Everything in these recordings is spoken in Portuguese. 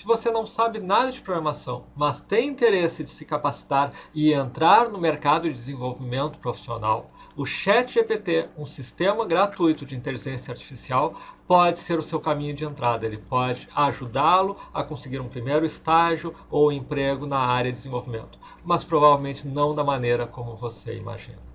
Se você não sabe nada de programação, mas tem interesse de se capacitar e entrar no mercado de desenvolvimento profissional, o ChatGPT, um sistema gratuito de inteligência artificial, pode ser o seu caminho de entrada. Ele pode ajudá-lo a conseguir um primeiro estágio ou emprego na área de desenvolvimento, mas provavelmente não da maneira como você imagina.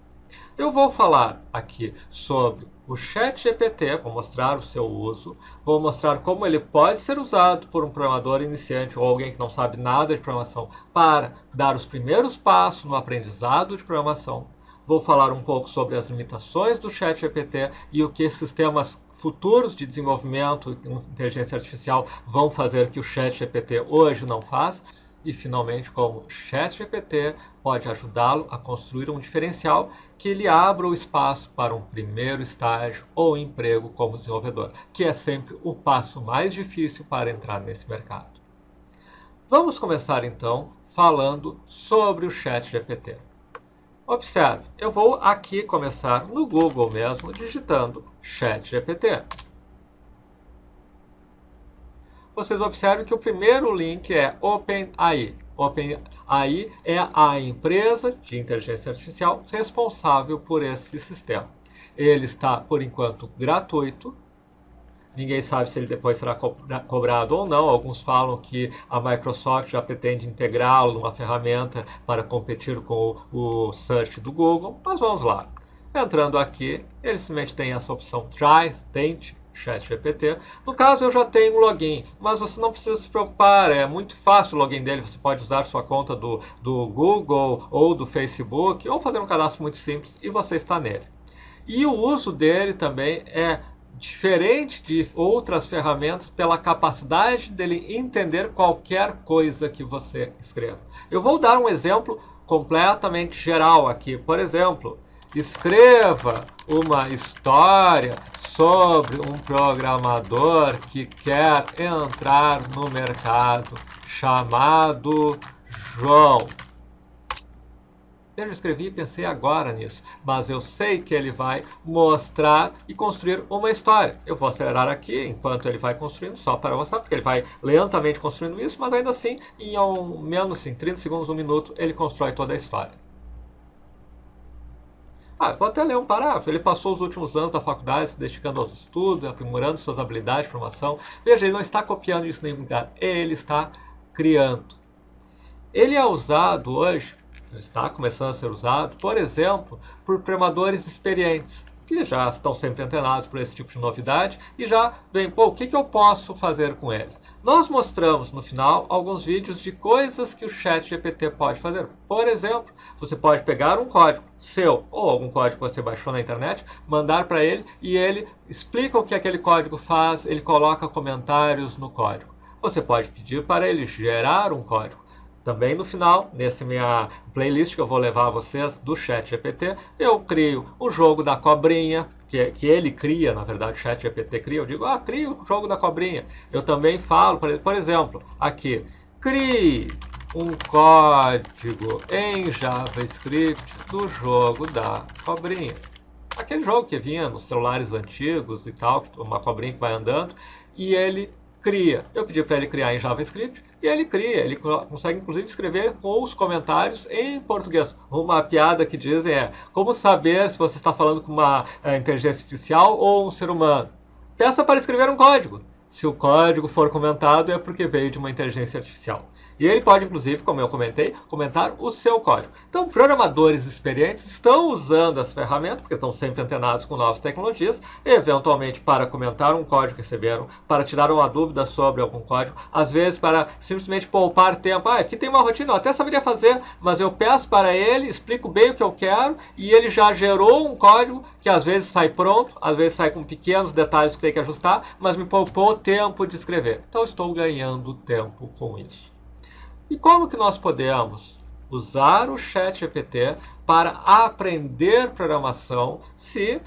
Eu vou falar aqui sobre o ChatGPT, vou mostrar o seu uso, vou mostrar como ele pode ser usado por um programador iniciante ou alguém que não sabe nada de programação para dar os primeiros passos no aprendizado de programação. Vou falar um pouco sobre as limitações do ChatGPT e o que sistemas futuros de desenvolvimento de inteligência artificial vão fazer que o ChatGPT hoje não faz. E, finalmente, como o ChatGPT pode ajudá-lo a construir um diferencial que lhe abra o espaço para um primeiro estágio ou emprego como desenvolvedor, que é sempre o passo mais difícil para entrar nesse mercado. Vamos começar, então, falando sobre o ChatGPT. Observe, eu vou aqui começar no Google mesmo, digitando ChatGPT. Vocês observem que o primeiro link é OpenAI. OpenAI é a empresa de inteligência artificial responsável por esse sistema. Ele está, por enquanto, gratuito. Ninguém sabe se ele depois será cobrado ou não. Alguns falam que a Microsoft já pretende integrá-lo numa ferramenta para competir com o Search do Google. Mas vamos lá. Entrando aqui, ele simplesmente tem essa opção Tente ChatGPT. No caso, eu já tenho um login, mas você não precisa se preocupar, é muito fácil o login dele. Você pode usar sua conta do Google ou do Facebook, ou fazer um cadastro muito simples e você está nele. E o uso dele também é diferente de outras ferramentas pela capacidade dele entender qualquer coisa que você escreva. Eu vou dar um exemplo completamente geral aqui. Por exemplo, escreva uma história sobre um programador que quer entrar no mercado chamado João. Eu escrevi e pensei agora nisso, mas eu sei que ele vai mostrar e construir uma história. Eu vou acelerar aqui enquanto ele vai construindo, só para mostrar, porque ele vai lentamente construindo isso, mas ainda assim, em ao menos 30 segundos, 1 minuto, ele constrói toda a história. Vou até ler um parágrafo. Ele passou os últimos anos da faculdade se dedicando aos estudos, aprimorando suas habilidades de formação. Veja, ele não está copiando isso em nenhum lugar, ele está criando. Ele é usado hoje, está começando a ser usado, por exemplo, por programadores experientes, que já estão sempre antenados por esse tipo de novidade e já veem, o que eu posso fazer com ele? Nós mostramos no final alguns vídeos de coisas que o ChatGPT pode fazer. Por exemplo, você pode pegar um código seu ou algum código que você baixou na internet, mandar para ele e ele explica o que aquele código faz, ele coloca comentários no código. Você pode pedir para ele gerar um código. Também no final, nessa minha playlist que eu vou levar a vocês do ChatGPT, eu crio o jogo da cobrinha, que ele cria, na verdade o ChatGPT cria, eu digo, cria o jogo da cobrinha. Eu também falo, por exemplo, aqui, crie um código em JavaScript do jogo da cobrinha. Aquele jogo que vinha nos celulares antigos e tal, uma cobrinha que vai andando, e ele cria. Eu pedi para ele criar em JavaScript e ele cria. Ele consegue inclusive escrever com os comentários em português. Uma piada que dizem é: como saber se você está falando com uma inteligência artificial ou um ser humano? Peça para escrever um código. Se o código for comentado é porque veio de uma inteligência artificial. E ele pode, inclusive, como eu comentei, comentar o seu código. Então, programadores experientes estão usando as ferramentas, porque estão sempre antenados com novas tecnologias, eventualmente para comentar um código que receberam, para tirar uma dúvida sobre algum código, às vezes para simplesmente poupar tempo. Aqui tem uma rotina, eu até saberia fazer, mas eu peço para ele, explico bem o que eu quero, e ele já gerou um código que às vezes sai pronto, às vezes sai com pequenos detalhes que tem que ajustar, mas me poupou tempo de escrever. Então, estou ganhando tempo com isso. E como que nós podemos usar o ChatGPT para aprender programação se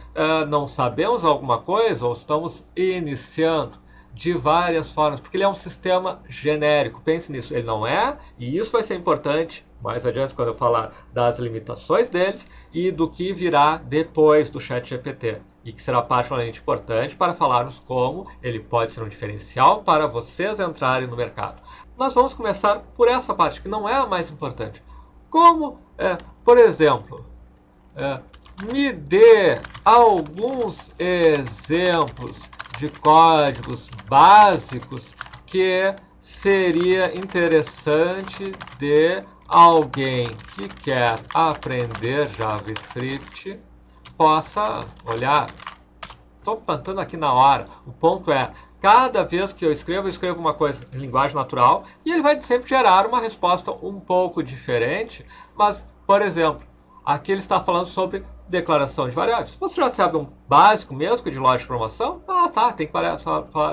não sabemos alguma coisa ou estamos iniciando? De várias formas, porque ele é um sistema genérico. Pense nisso, ele não é, e isso vai ser importante mais adiante quando eu falar das limitações deles e do que virá depois do ChatGPT. e que será particularmente importante para falarmos como ele pode ser um diferencial para vocês entrarem no mercado. Mas vamos começar por essa parte, que não é a mais importante. Como, por exemplo, me dê alguns exemplos de códigos básicos que seria interessante de alguém que quer aprender JavaScript possa olhar. Estou plantando aqui na hora. O ponto é, cada vez que eu escrevo uma coisa em linguagem natural e ele vai sempre gerar uma resposta um pouco diferente. Mas, por exemplo, aqui ele está falando sobre declaração de variáveis. Você já sabe um básico mesmo de lógica de programação? Ah, tá, tem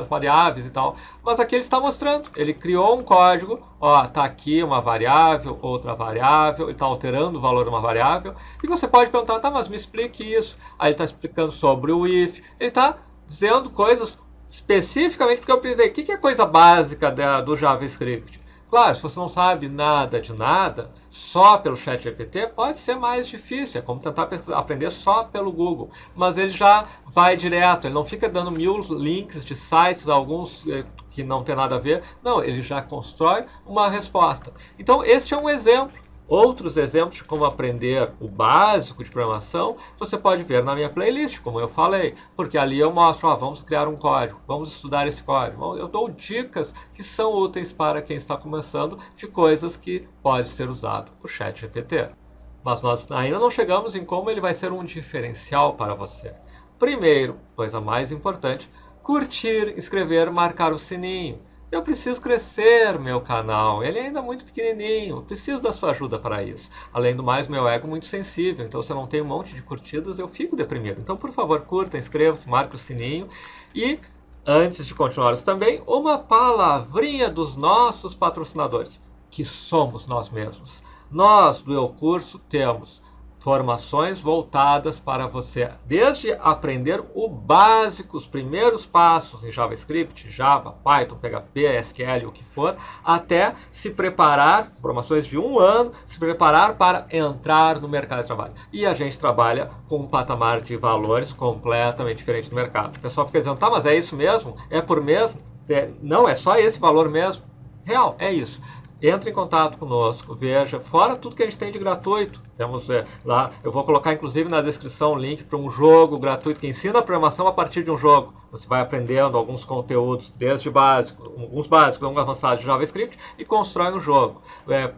variáveis e tal. Mas aqui ele está mostrando. Ele criou um código, ó, tá aqui uma variável, outra variável, ele está alterando o valor de uma variável. E você pode perguntar, tá, mas me explique isso. Aí ele está explicando sobre o if. Ele está dizendo coisas especificamente porque eu pensei, o que é coisa básica do JavaScript? Claro, se você não sabe nada de nada, só pelo ChatGPT pode ser mais difícil. É como tentar aprender só pelo Google. Mas ele já vai direto, ele não fica dando 1000 links de sites, alguns que não tem nada a ver. Não, ele já constrói uma resposta. Então, este é um exemplo. Outros exemplos de como aprender o básico de programação, você pode ver na minha playlist, como eu falei, porque ali eu mostro, vamos criar um código, vamos estudar esse código. Eu dou dicas que são úteis para quem está começando, de coisas que pode ser usado o ChatGPT. Mas nós ainda não chegamos em como ele vai ser um diferencial para você. Primeiro, coisa mais importante, curtir, inscrever, marcar o sininho. Eu preciso crescer meu canal, ele é ainda muito pequenininho, preciso da sua ajuda para isso. Além do mais, meu ego é muito sensível, então se eu não tenho um monte de curtidas, eu fico deprimido. Então, por favor, curta, inscreva-se, marque o sininho. E, antes de continuarmos também, uma palavrinha dos nossos patrocinadores, que somos nós mesmos. Nós, do Eu Curso, temos formações voltadas para você, desde aprender o básico, os primeiros passos em JavaScript, Java, Python, PHP, SQL, o que for, até se preparar, formações de 1 ano, se preparar para entrar no mercado de trabalho. E a gente trabalha com um patamar de valores completamente diferente do mercado. O pessoal fica dizendo, tá, mas é isso mesmo? É por mês? Não, é só esse valor mesmo. Real, é isso. Entre em contato conosco, veja, fora tudo que a gente tem de gratuito. Temos lá, eu vou colocar inclusive na descrição um link para um jogo gratuito que ensina a programação a partir de um jogo. Você vai aprendendo alguns conteúdos, desde básico, alguns básicos, alguns avançados de JavaScript e constrói um jogo.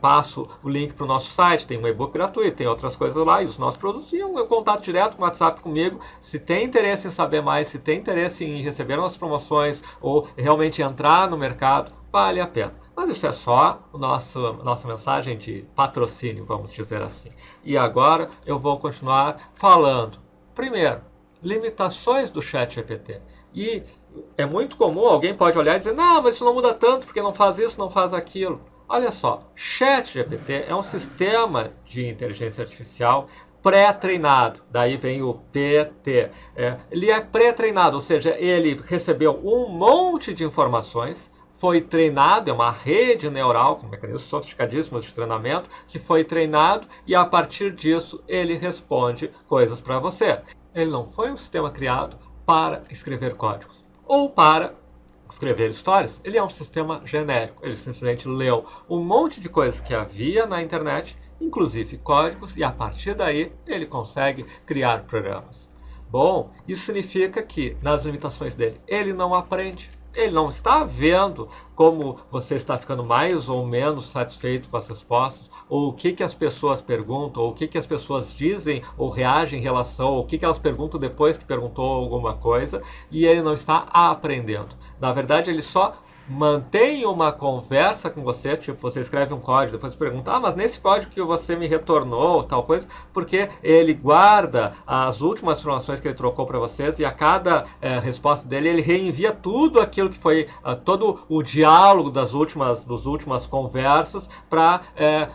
Passo o link para o nosso site, tem um e-book gratuito, tem outras coisas lá e os nossos produtos e um contato direto com o WhatsApp comigo. Se tem interesse em saber mais, se tem interesse em receber nossas promoções ou realmente entrar no mercado, vale a pena. Mas isso é só a nossa mensagem de patrocínio, vamos dizer assim. E agora eu vou continuar falando. Primeiro, limitações do ChatGPT. E é muito comum, alguém pode olhar e dizer, não, mas isso não muda tanto, porque não faz isso, não faz aquilo. Olha só, ChatGPT é um sistema de inteligência artificial pré-treinado, daí vem o PT. Ele é pré-treinado, ou seja, ele recebeu um monte de informações, foi treinado, é uma rede neural, com mecanismos sofisticadíssimos de treinamento, que foi treinado e a partir disso ele responde coisas para você. Ele não foi um sistema criado para escrever códigos ou para escrever histórias. Ele é um sistema genérico, ele simplesmente leu um monte de coisas que havia na internet, inclusive códigos, e a partir daí ele consegue criar programas. Bom, isso significa que, nas limitações dele, ele não aprende. Ele não está vendo como você está ficando mais ou menos satisfeito com as respostas, ou o que as pessoas perguntam, ou o que as pessoas dizem ou reagem em relação, ou o que elas perguntam depois que perguntou alguma coisa, e ele não está aprendendo. Na verdade, ele só mantém uma conversa com você, tipo, você escreve um código, depois pergunta, mas nesse código que você me retornou, tal coisa, porque ele guarda as últimas informações que ele trocou para vocês e a cada resposta dele, ele reenvia tudo aquilo que foi, todo o diálogo das últimas conversas para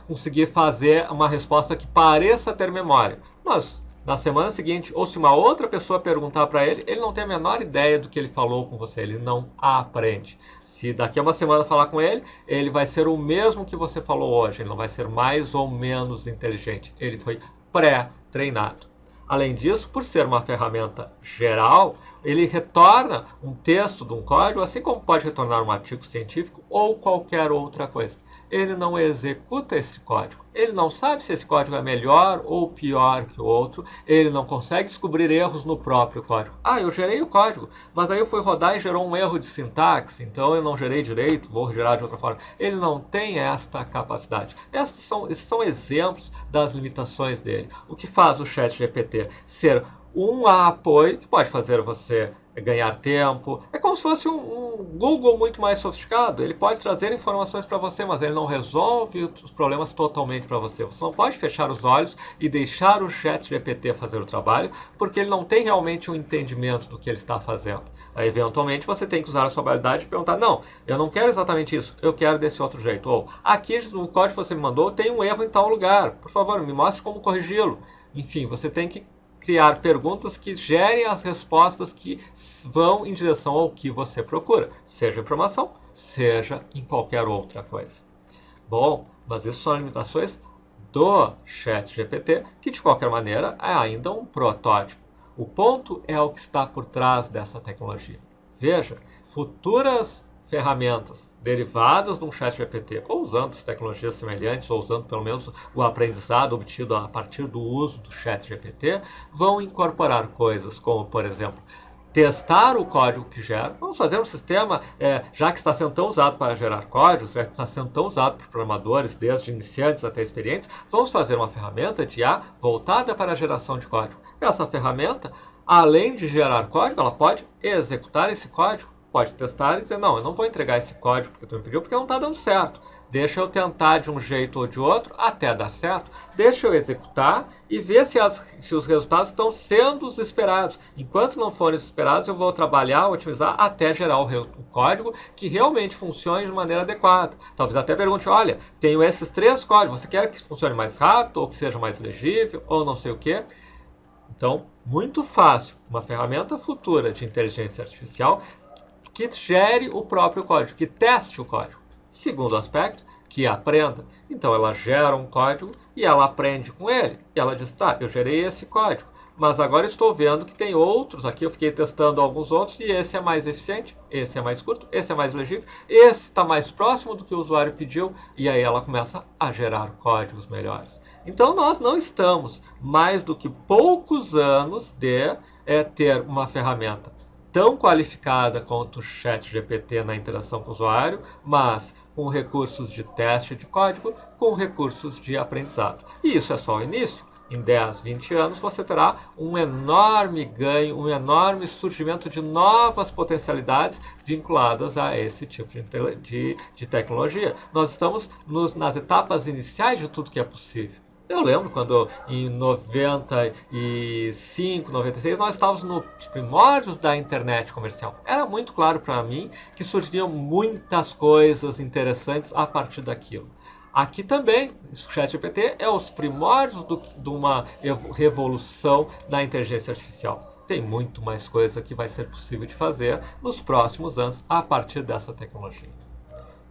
conseguir fazer uma resposta que pareça ter memória. Mas na semana seguinte, ou se uma outra pessoa perguntar para ele, ele não tem a menor ideia do que ele falou com você, ele não aprende. Se daqui a uma semana falar com ele, ele vai ser o mesmo que você falou hoje, ele não vai ser mais ou menos inteligente, ele foi pré-treinado. Além disso, por ser uma ferramenta geral, ele retorna um texto de um código, assim como pode retornar um artigo científico ou qualquer outra coisa. Ele não executa esse código. Ele não sabe se esse código é melhor ou pior que o outro. Ele não consegue descobrir erros no próprio código. Ah, eu gerei o código, mas aí eu fui rodar e gerou um erro de sintaxe, então eu não gerei direito, vou gerar de outra forma. Ele não tem esta capacidade. Esses são exemplos das limitações dele. O que faz o ChatGPT ser um apoio que pode fazer você ganhar tempo. É como se fosse um Google muito mais sofisticado. Ele pode trazer informações para você, mas ele não resolve os problemas totalmente para você. Você não pode fechar os olhos e deixar o ChatGPT fazer o trabalho, porque ele não tem realmente um entendimento do que ele está fazendo. Aí, eventualmente, você tem que usar a sua habilidade e perguntar: não, eu não quero exatamente isso, eu quero desse outro jeito. Ou, aqui no código que você me mandou tem um erro em tal lugar. Por favor, me mostre como corrigi-lo. Enfim, você tem que criar perguntas que gerem as respostas que vão em direção ao que você procura, seja informação, seja em qualquer outra coisa. Bom, mas isso são limitações do ChatGPT, que de qualquer maneira é ainda um protótipo. O ponto é o que está por trás dessa tecnologia. Veja, futuras ferramentas derivadas de um ChatGPT, ou usando tecnologias semelhantes, ou usando pelo menos o aprendizado obtido a partir do uso do ChatGPT, vão incorporar coisas como, por exemplo, testar o código que gera. Vamos fazer um sistema, já que está sendo tão usado para gerar códigos, já que está sendo tão usado por programadores, desde iniciantes até experientes, vamos fazer uma ferramenta de IA voltada para a geração de código. Essa ferramenta, além de gerar código, ela pode executar esse código. Pode testar e dizer: não, eu não vou entregar esse código porque tu me pediu, porque não está dando certo. Deixa eu tentar de um jeito ou de outro até dar certo. Deixa eu executar e ver se os resultados estão sendo os esperados. Enquanto não forem os esperados, eu vou trabalhar, otimizar até gerar o código que realmente funcione de maneira adequada. Talvez até pergunte: olha, tenho esses 3 códigos, você quer que funcione mais rápido ou que seja mais legível ou não sei o quê? Então, muito fácil. Uma ferramenta futura de inteligência artificial que gere o próprio código, que teste o código. Segundo aspecto, que aprenda. Então ela gera um código e ela aprende com ele. E ela diz: tá, eu gerei esse código, mas agora estou vendo que tem outros aqui, eu fiquei testando alguns outros e esse é mais eficiente, esse é mais curto, esse é mais legível, esse está mais próximo do que o usuário pediu, e aí ela começa a gerar códigos melhores. Então nós não estamos mais do que poucos anos de ter uma ferramenta tão qualificada quanto o ChatGPT na interação com o usuário, mas com recursos de teste de código, com recursos de aprendizado. E isso é só o início. Em 10, 20 anos você terá um enorme ganho, um enorme surgimento de novas potencialidades vinculadas a esse tipo de tecnologia. Nós estamos nas etapas iniciais de tudo que é possível. Eu lembro quando em 95, 96, nós estávamos nos primórdios da internet comercial. Era muito claro para mim que surgiriam muitas coisas interessantes a partir daquilo. Aqui também, o ChatGPT é os primórdios de uma revolução na inteligência artificial. Tem muito mais coisa que vai ser possível de fazer nos próximos anos a partir dessa tecnologia.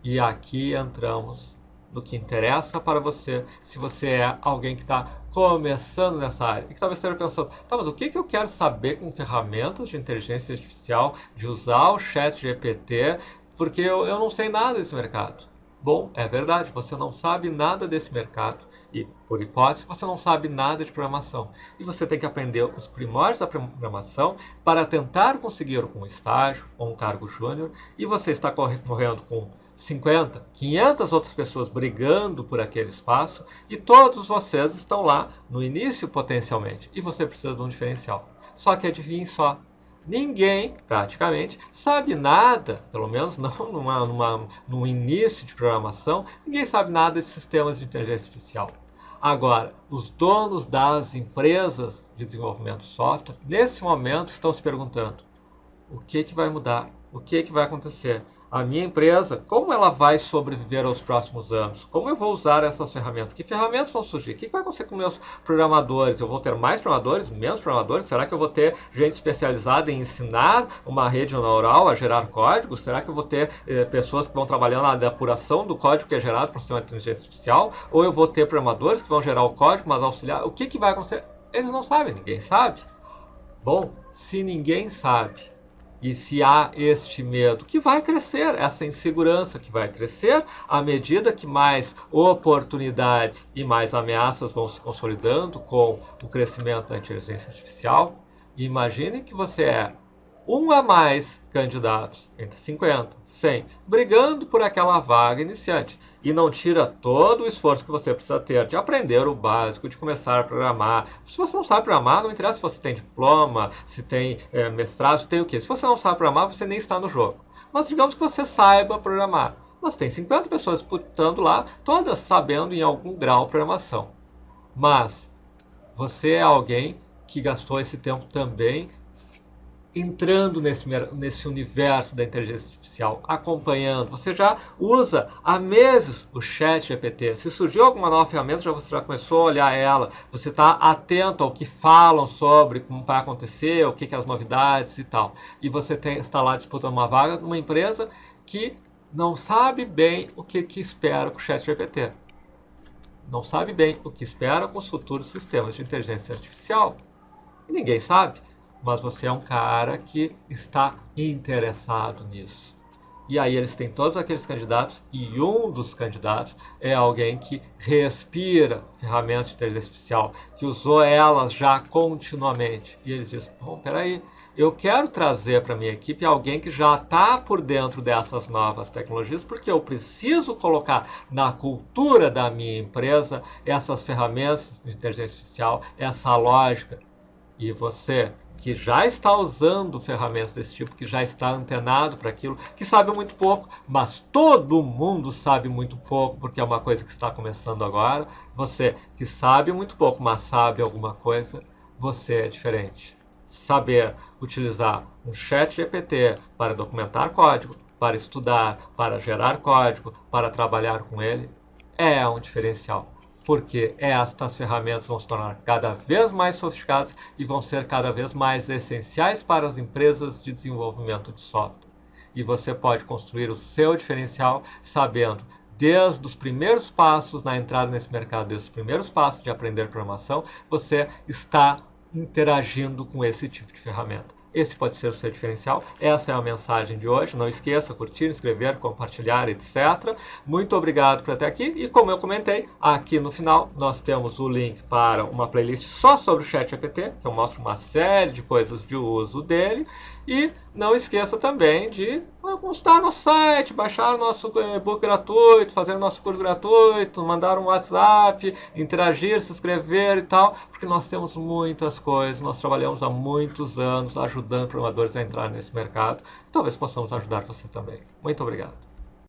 E aqui entramos no que interessa para você, se você é alguém que está começando nessa área e que talvez esteja pensando: tá, mas o que eu quero saber com ferramentas de inteligência artificial, de usar o ChatGPT, porque eu não sei nada desse mercado. Bom, é verdade, você não sabe nada desse mercado e, por hipótese, você não sabe nada de programação. E você tem que aprender os primórdios da programação para tentar conseguir um estágio ou um cargo júnior, e você está correndo com 50, 500 outras pessoas brigando por aquele espaço e todos vocês estão lá no início potencialmente e você precisa de um diferencial. Só que adivinhe só, ninguém praticamente sabe nada, pelo menos não num início de programação, ninguém sabe nada de sistemas de inteligência artificial. Agora, os donos das empresas de desenvolvimento de software, nesse momento, estão se perguntando: o que vai mudar? O que vai acontecer? A minha empresa, como ela vai sobreviver aos próximos anos? Como eu vou usar essas ferramentas? Que ferramentas vão surgir? O que vai acontecer com meus programadores? Eu vou ter mais programadores? Menos programadores? Será que eu vou ter gente especializada em ensinar uma rede neural a gerar código? Será que eu vou ter pessoas que vão trabalhar na apuração do código que é gerado por sistema de inteligência artificial? Ou eu vou ter programadores que vão gerar o código, mas auxiliar? O que vai acontecer? Eles não sabem, ninguém sabe. Bom, se ninguém sabe e se há este medo que vai crescer, essa insegurança que vai crescer à medida que mais oportunidades e mais ameaças vão se consolidando com o crescimento da inteligência artificial, imagine que você é um a mais candidatos, entre 50, 100, brigando por aquela vaga iniciante. E não tira todo o esforço que você precisa ter de aprender o básico, de começar a programar. Se você não sabe programar, não interessa se você tem diploma, se tem mestrado, se tem o quê. Se você não sabe programar, você nem está no jogo. Mas digamos que você saiba programar. Mas tem 50 pessoas disputando lá, todas sabendo em algum grau programação. Mas você é alguém que gastou esse tempo também entrando nesse universo da inteligência artificial, acompanhando. Você já usa há meses o ChatGPT. Se surgiu alguma nova ferramenta, você já começou a olhar ela. Você está atento ao que falam sobre como vai acontecer, o que as novidades e tal. E você está lá disputando uma vaga numa empresa que não sabe bem o que espera com o ChatGPT. Não sabe bem o que espera com os futuros sistemas de inteligência artificial. E ninguém sabe. Mas você é um cara que está interessado nisso. E aí eles têm todos aqueles candidatos e um dos candidatos é alguém que respira ferramentas de inteligência artificial, que usou elas já continuamente. E eles dizem, bom, peraí, eu quero trazer para a minha equipe alguém que já está por dentro dessas novas tecnologias, porque eu preciso colocar na cultura da minha empresa essas ferramentas de inteligência artificial, essa lógica. E você, que já está usando ferramentas desse tipo, que já está antenado para aquilo, que sabe muito pouco, mas todo mundo sabe muito pouco, porque é uma coisa que está começando agora. Você que sabe muito pouco, mas sabe alguma coisa, você é diferente. Saber utilizar um chat GPT para documentar código, para estudar, para gerar código, para trabalhar com ele, é um diferencial. Porque estas ferramentas vão se tornar cada vez mais sofisticadas e vão ser cada vez mais essenciais para as empresas de desenvolvimento de software. E você pode construir o seu diferencial sabendo, desde os primeiros passos na entrada nesse mercado, desde os primeiros passos de aprender programação, você está interagindo com esse tipo de ferramenta. Esse pode ser o seu diferencial. Essa é a mensagem de hoje. Não esqueça, curtir, inscrever, compartilhar, etc. Muito obrigado por até aqui. E como eu comentei, aqui no final nós temos o link para uma playlist só sobre o ChatGPT, que eu mostro uma série de coisas de uso dele. E não esqueça também de consultar nosso site, baixar o nosso e-book gratuito, fazer o nosso curso gratuito, mandar um WhatsApp, interagir, se inscrever e tal, porque nós temos muitas coisas, nós trabalhamos há muitos anos ajudando programadores a entrar nesse mercado. Talvez possamos ajudar você também. Muito obrigado.